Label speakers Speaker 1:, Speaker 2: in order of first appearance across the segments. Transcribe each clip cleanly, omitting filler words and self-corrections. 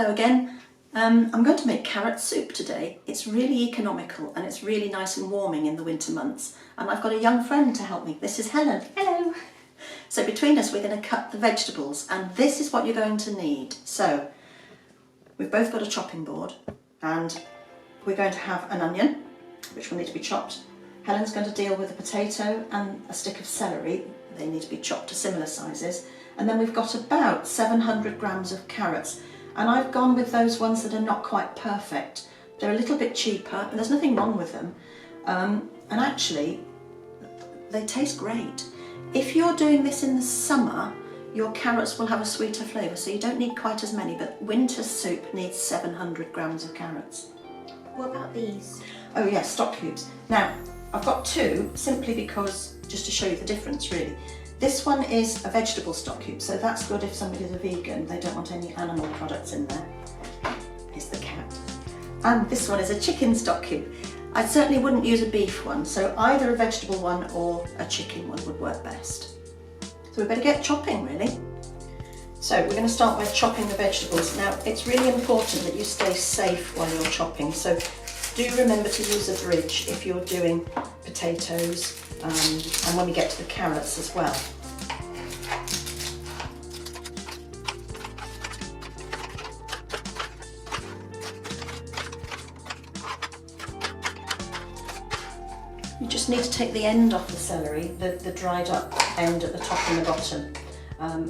Speaker 1: Hello again. I'm going to make carrot soup today. It's really economical and it's really nice and warming in the winter months. And I've got a young friend to help me. This is Helen.
Speaker 2: Hello.
Speaker 1: So between us we're going to cut the vegetables, and this is what you're going to need. So we've both got a chopping board and we're going to have an onion, which will need to be chopped. Helen's going to deal with a potato and a stick of celery. They need to be chopped to similar sizes. And then we've got about 700 grams of carrots. And I've gone with those ones that are not quite perfect. They're a little bit cheaper and there's nothing wrong with them. And actually, they taste great. If you're doing this in the summer, your carrots will have a sweeter flavour, so you don't need quite as many, but winter soup needs 700 grams of carrots.
Speaker 2: What about these?
Speaker 1: Oh yes, stock cubes. Now, I've got two, simply because, just to show you the difference really. This one is a vegetable stock cube, so that's good if somebody's a vegan, they don't want any animal products in there. Here's the cat. And this one is a chicken stock cube. I certainly wouldn't use a beef one, so either a vegetable one or a chicken one would work best. So we better get chopping really. So we're going to start by chopping the vegetables. Now it's really important that you stay safe while you're chopping, so do remember to use a bridge if you're doing potatoes and when we get to the carrots as well. You just need to take the end off the celery, the dried up end at the top and the bottom.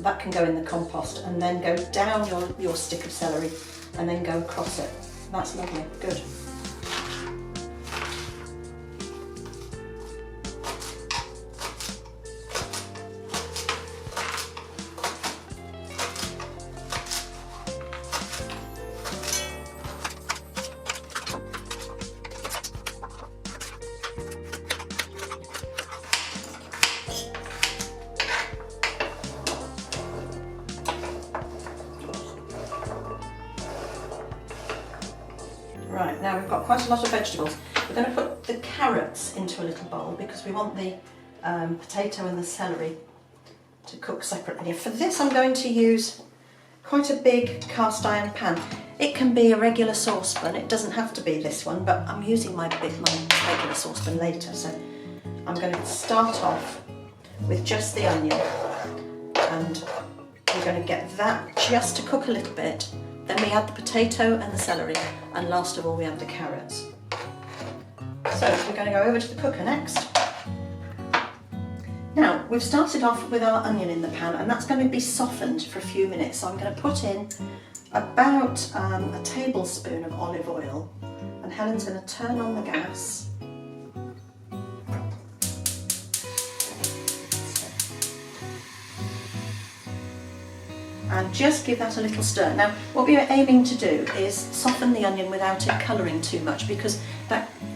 Speaker 1: That can go in the compost, and then go down your stick of celery and then go across it. That's lovely, good. Right, now we've got quite a lot of vegetables. We're going to put the carrots into a little bowl because we want the potato and the celery to cook separately. For this I'm going to use quite a big cast iron pan. It can be a regular saucepan, it doesn't have to be this one, but I'm using my regular saucepan later, so I'm going to start off with just the onion, and we're going to get that just to cook a little bit. Then we add the potato and the celery, and last of all we add the carrots. So we're going to go over to the cooker next. Now we've started off with our onion in the pan, and that's going to be softened for a few minutes. So I'm going to put in about a tablespoon of olive oil, and Helen's going to turn on the gas. And just give that a little stir. Now what we are aiming to do is soften the onion without it colouring too much, because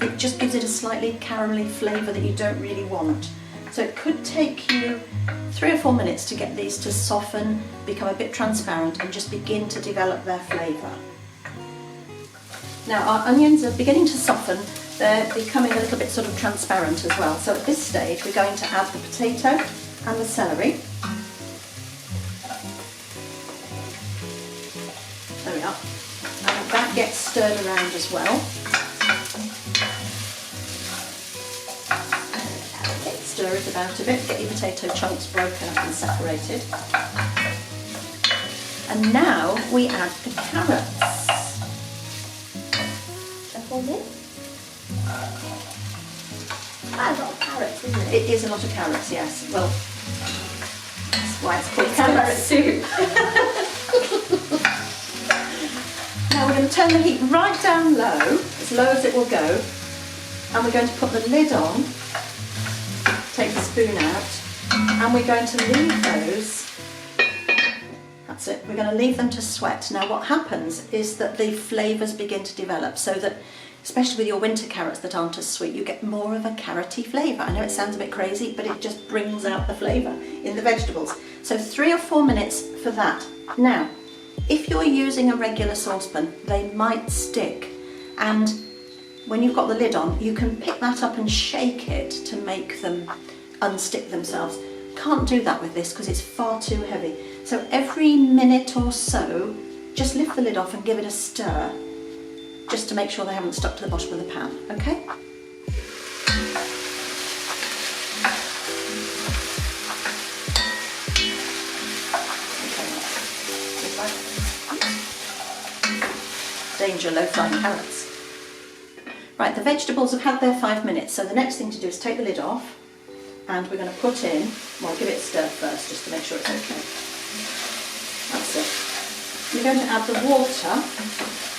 Speaker 1: it just gives it a slightly caramelly flavour that you don't really want. So it could take you 3 or 4 minutes to get these to soften, become a bit transparent and just begin to develop their flavour. Now our onions are beginning to soften, they're becoming a little bit sort of transparent as well. So at this stage we're going to add the potato and the celery. There we are. And that gets stirred around as well. Stir it about a bit, get your potato chunks broken up and separated. And now we add the carrots.
Speaker 2: That's a lot of carrots, isn't it?
Speaker 1: It is a lot of carrots, yes. Well, that's why it's called
Speaker 2: Carrot soup.
Speaker 1: Now we're going to turn the heat right down low as it will go, and we're going to put the lid on, take the spoon out, and we're going to leave those, that's it, we're going to leave them to sweat. Now what happens is that the flavours begin to develop, so that, especially with your winter carrots that aren't as sweet, you get more of a carroty flavour. I know it sounds a bit crazy, but it just brings out the flavour in the vegetables. So 3 or 4 minutes for that. Now, if you're using a regular saucepan, they might stick, and when you've got the lid on, you can pick that up and shake it to make them unstick themselves. Can't do that with this because it's far too heavy. So every minute or so, just lift the lid off and give it a stir, just to make sure they haven't stuck to the bottom of the pan, okay? Danger, low-flying carrots. Right, the vegetables have had their 5 minutes, so the next thing to do is take the lid off, and we're going to put in, well, give it a stir first, just to make sure it's okay. That's it. We're going to add the water,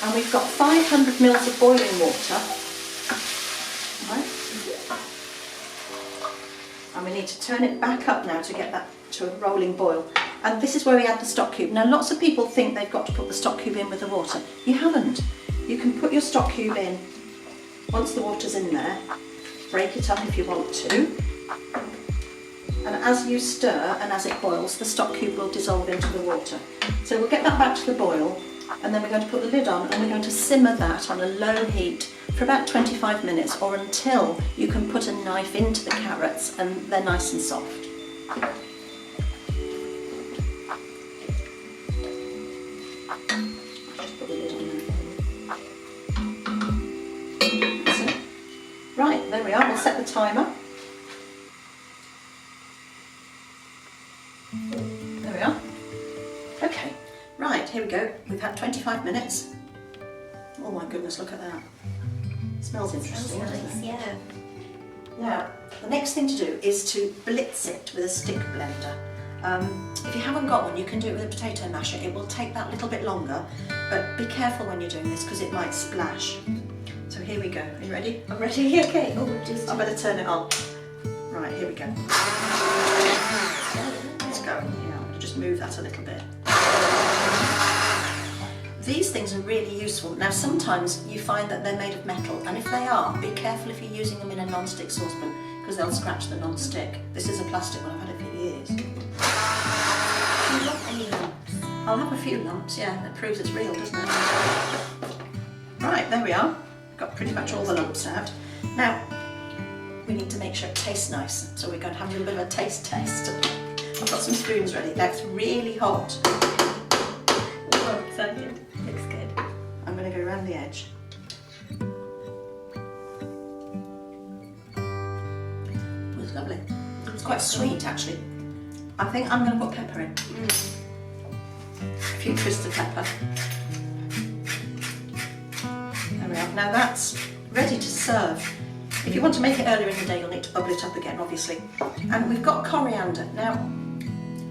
Speaker 1: and we've got 500 mils of boiling water. Right. And we need to turn it back up now to get that to a rolling boil. And this is where we add the stock cube. Now lots of people think they've got to put the stock cube in with the water. You haven't. You can put your stock cube in once the water's in there, break it up if you want to, and as you stir and as it boils, the stock cube will dissolve into the water. So we'll get that back to the boil, and then we're going to put the lid on and we're going to simmer that on a low heat for about 25 minutes, or until you can put a knife into the carrots and they're nice and soft. Right, there we are, we'll set the timer. There we are. Okay, right, here we go. We've had 25 minutes. Oh my goodness, look at that. Smells interesting, doesn't it?
Speaker 2: Yeah.
Speaker 1: Now, the next thing to do is to blitz it with a stick blender. If you haven't got one, you can do it with a potato masher. It will take that little bit longer, but be careful when you're doing this because it might splash. So here we go. Are you ready?
Speaker 2: I'm ready. Okay. Oh, just.
Speaker 1: I better turn it on. Right, here we go. Let's go. Yeah, I'm going to just move that a little bit. These things are really useful. Now sometimes you find that they're made of metal, and if they are, be careful if you're using them in a non-stick saucepan because they'll scratch the non-stick. This is a plastic one, I've had it for years.
Speaker 2: Do you want any lumps?
Speaker 1: I'll have a few lumps, yeah, that proves it's real, doesn't it? Right, there we are. Got pretty much all the lumps out. Now, we need to make sure it tastes nice, so we're going to have a little bit of a taste test. I've got some spoons ready. That's really hot.
Speaker 2: Oh, excited. Looks good.
Speaker 1: I'm going to go around the edge. It was lovely. It's quite sweet, actually. I think I'm going to put pepper in. A few twists of pepper. There we are. Now that's ready to serve. If you want to make it earlier in the day, you'll need to bubble it up again, obviously. And we've got coriander. Now,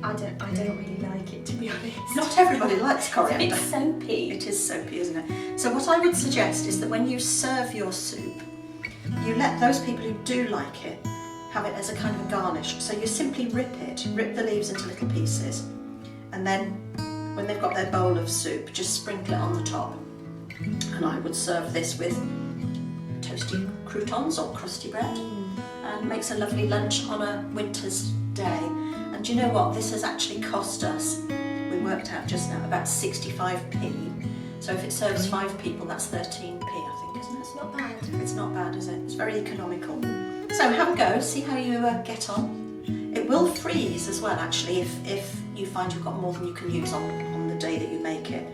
Speaker 2: I don't really like it, to be honest.
Speaker 1: not everybody likes coriander.
Speaker 2: It's soapy.
Speaker 1: It is soapy, isn't it? So what I would suggest is that when you serve your soup, you let those people who do like it have it as a kind of a garnish. So you simply rip the leaves into little pieces, and then when they've got their bowl of soup, just sprinkle it on the top. And I would serve this with toasty croutons or crusty bread, and makes a lovely lunch on a winter's day. And do you know what? This has actually cost us, we worked out just now, about 65p. So if it serves 5 people, that's 13p, I think, isn't it?
Speaker 2: It's not bad.
Speaker 1: It's not bad, is it? It's very economical. So have a go, see how you get on. It will freeze as well, actually, if you find you've got more than you can use on the day that you make it.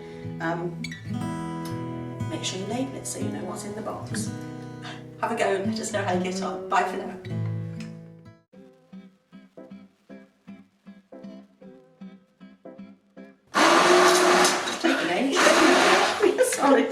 Speaker 1: Make sure you label it so you know what's in the box. Have a go and let us know how you get on. Bye for now. Taking age. Sorry.